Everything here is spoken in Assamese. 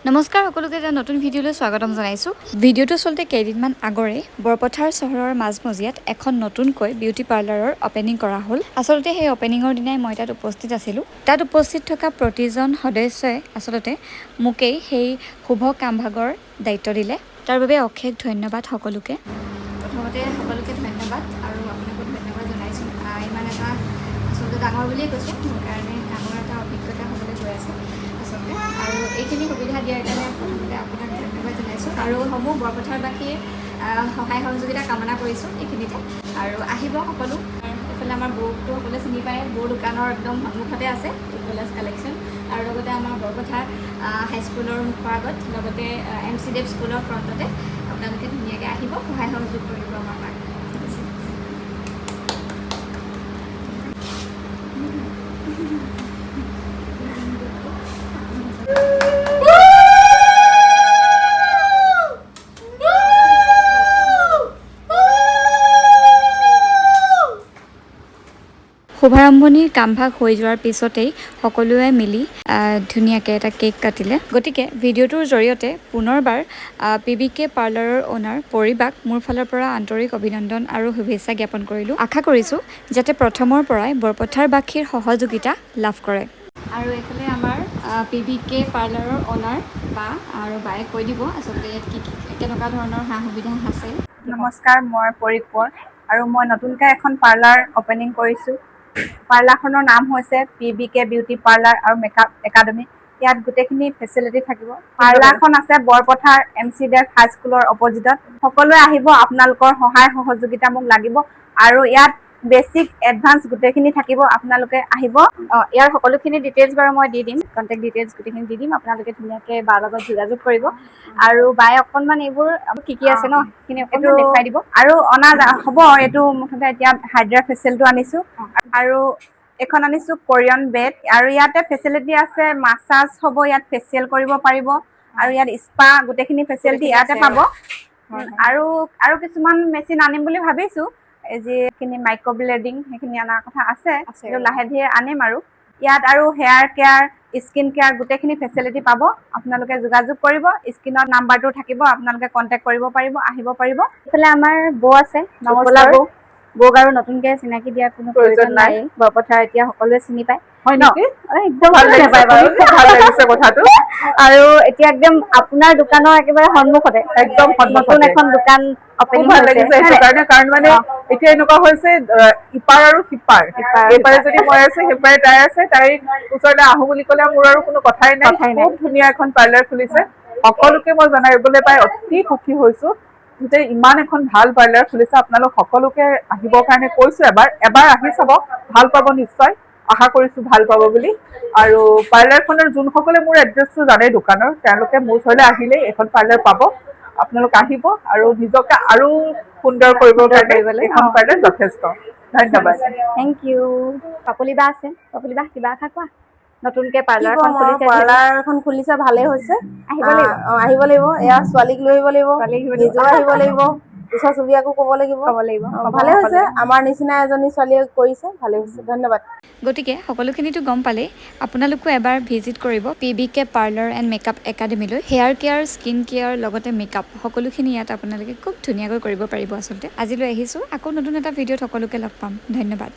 নমস্কাৰ সকলোকে এটা নতুন ভিডিঅ'লৈ স্বাগতম জনাইছোঁ। ভিডিঅ'টো আচলতে কেইদিনমান আগৰে বৰপথাৰ চহৰৰ মাজমজিয়াত এখন নতুনকৈ বিউটি পাৰ্লাৰৰ অপেনিং কৰা হ'ল। আচলতে সেই অপেনিঙৰ দিনাই মই তাত উপস্থিত আছিলোঁ। তাত উপস্থিত থকা প্ৰতিজন সদস্যই আচলতে মোকেই সেই শুভ কামভাগৰ দায়িত্ব দিলে। তাৰ বাবে অশেষ ধন্যবাদ সকলোকে। প্ৰথমতে সকলোকে ধন্যবাদ আৰু আপোনাকো ধন্যবাদ জনাইছোঁ। ইমান এটা আচলতে ডাঙৰ বুলিয়ে কৈছোঁ, মোৰ কাৰণে ডাঙৰ এটা অভিজ্ঞতা হ'বলৈ গৈ আছে আচলতে। আৰু এইখিনি সুবিধা দিয়াৰ কাৰণে প্ৰথমতে আপোনাক ধন্যবাদ জনাইছোঁ আৰু সমূহ বৰপথাৰবাসীৰ সহায় সহযোগিতা কামনা কৰিছোঁ এইখিনিতে। আৰু আহিব সকলো। এইফালে আমাৰ বৌকটো সকলোৱে চিনি পায়, বৌ দোকানৰ একদম সন্মুখতে আছে কলেজ কালেকশ্যন, আৰু লগতে আমাৰ বৰপথাৰ হাইস্কুলৰ মুখৰ আগত, লগতে MC দেৱ স্কুলৰ ফ্ৰণ্টতে আপোনালোকে ধুনীয়াকৈ আহিব, সহায় সহযোগ কৰিব আমাৰ মাক। ঠিক আছে। শুভাৰম্ভণিৰ কামভাগ হৈ যোৱাৰ পিছতেই সকলোৱে মিলি ধুনীয়াকৈ এটা কেক কাটিলে। গতিকে ভিডিঅ'টোৰ জৰিয়তে পুনৰবাৰ PBK পাৰ্লাৰৰ অ'নাৰ পৰিবাক মোৰ ফালৰ পৰা আন্তৰিক অভিনন্দন আৰু শুভেচ্ছা জ্ঞাপন কৰিলোঁ। আশা কৰিছোঁ যাতে প্ৰথমৰ পৰাই বৰপথাৰবাসীৰ সহযোগিতা লাভ কৰে। আৰু এইফালে আমাৰ PBK পাৰ্লাৰৰ অ'নাৰ বা আৰু বায়ে কৈ দিব আচলতে ইয়াত কি কেনেকুৱা ধৰণৰ সা সুবিধা আছে। নমস্কাৰ, মই পৰিপৰ আৰু মই নতুনকৈ এখন পাৰ্লাৰ অপেনিং কৰিছোঁ। পাৰ্লাৰখনৰ নাম হৈছে PBK বিউটি পাৰ্লাৰ আৰু মেকআপ একাডেমি। ইয়াত গোটেইখিনি ফেচিলিটি থাকিব। পাৰ্লাৰখন আছে বৰপথাৰ MC দেৱ হাইস্কুলৰ অপজিটত। সকলোৱে আহিব, আপোনালোকৰ সহায় সহযোগিতা মোক লাগিব আৰু ইয়াত বেচিক এডভান্স গোটেইখিনি থাকিব। আপোনালোকে আহিব। ইয়াৰ সকলোখিনি ডিটেইলছ বাৰু মই দি দিম, কণ্টেক্ট ডিটেইলছ গোটেইখিনি দি দিম। আপোনালোকে ধুনীয়াকৈ বাৰ লগত যোগাযোগ কৰিব। আৰু বায়ে অকণমান এইবোৰ কি কি আছে ন সেইখিনি অকণমান দেখুৱাই দিব। আৰু অনা হ'ব, এইটো মুঠতে এতিয়া হাইড্ৰা ফেচিয়েলটো আনিছোঁ আৰু এখন আনিছোঁ কোৰিয়ান বেড। আৰু ইয়াতে ফেচিলিটি আছে, মাছাজ হ'ব, ইয়াত ফেচিয়েল কৰিব পাৰিব আৰু ইয়াত স্পা গোটেইখিনি ফেচিলিটি ইয়াতে পাব। আৰু কিছুমান মেচিন আনিম বুলি ভাবিছোঁ, এই যিখিনি মাইক্ৰ'ব্লেডিং সেইখিনি অনাৰ কথা আছে, কিন্তু লাহে ধীৰে আনিম। আৰু ইয়াত আৰু হেয়াৰ কেয়াৰ, স্কিন কেয়াৰ গোটেইখিনি ফেচিলিটি পাব। আপোনালোকে যোগাযোগ কৰিব, স্ক্ৰীনত নাম্বাৰটো থাকিব, আপোনালোকে কণ্টেক্ট কৰিব পাৰিব, আহিব পাৰিব। এইফালে আমাৰ বৌ আছে, নমস্কাৰ বৌ। বৌক আৰু নতুনকৈ চিনাকি দিয়াৰ কোনো প্ৰয়োজন নাই, বৰপথাৰ এতিয়া সকলোৱে চিনি পায়। হয় নেকি? একদম ভাল লাগিছে বাৰু, ভাল লাগিছে কথাটো। আৰু এতিয়া একদম আপোনাৰ দোকানৰ একেবাৰে সন্মুখতে একদম নতুন এখন দোকান অপেনিং ভাল হৈছে। লাগিছে সেইটো কাৰণে, কাৰণ মানে এতিয়া এনেকুৱা হৈছে ইপাৰ আৰু সিপাৰ, এইপাৰে যদি মই আছে সেইপাৰে তাই আছে, তাইৰ ওচৰলৈ আহো বুলি ক'লে মোৰ আৰু কোনো কথাই নাই। খুব ধুনীয়া এখন পাৰ্লাৰ খুলিছে। সকলোকে মই জনাবলৈ পাই অতি সুখী হৈছো যে ইমান এখন ভাল পাৰ্লাৰ খুলিছে। আপোনালোক সকলোকে আহিবৰ কাৰণে কৈছো, এবাৰ আহি চাব, ভাল পাব নিশ্চয়। আশা কৰিছো ভাল পাব বুলি। আৰু পাৰ্লাৰখনৰ যোনসকলে মোৰ এড্ৰেছটো জানে দোকানৰ, তেওঁলোকে মোৰ ওচৰলৈ আহিলেই এখন পাৰ্লাৰ পাব। আপোনালোক আহিব আৰু নিজকে আৰু সুন্দৰ কৰিবৰ কাৰণে এখন পাৰ্লাৰ যথেষ্ট। ধন্যবাদ। Thank U. পাপলি বা আছে, পাপলি বা কিবা এটা কোৱা। নতুনকৈ পাৰ্লাৰখন খুলিছে, ভালেই হৈছে। আহিব লাগিব। আহিব লাগিব। এয়া ছোৱালীক লৈ আহিব লাগিব, নিজেও আহিব লাগিব, ওচৰ চুবুৰীয়াকো ক'ব লাগিব। ভালে হৈছে, আমাৰ নিচিনা এজনী ছোৱালীয়ে কৰিছে, ভালে হৈছে। ধন্যবাদ। গতিকে সকলোখিনিতো গম পালেই, আপোনালোকো এবাৰ ভিজিট কৰিব PBK পাৰ্লাৰ এণ্ড মেকআপ একাডেমিলৈ। হেয়াৰ কেয়াৰ, স্কিন কেয়াৰ, লগতে মেকআপ সকলোখিনি ইয়াত আপোনালোকে খুব ধুনীয়াকৈ কৰিব পাৰিব। আচলতে আজিলৈ আহিছোঁ, আকৌ নতুন এটা ভিডিঅ'ত সকলোকে লগ পাম। ধন্যবাদ।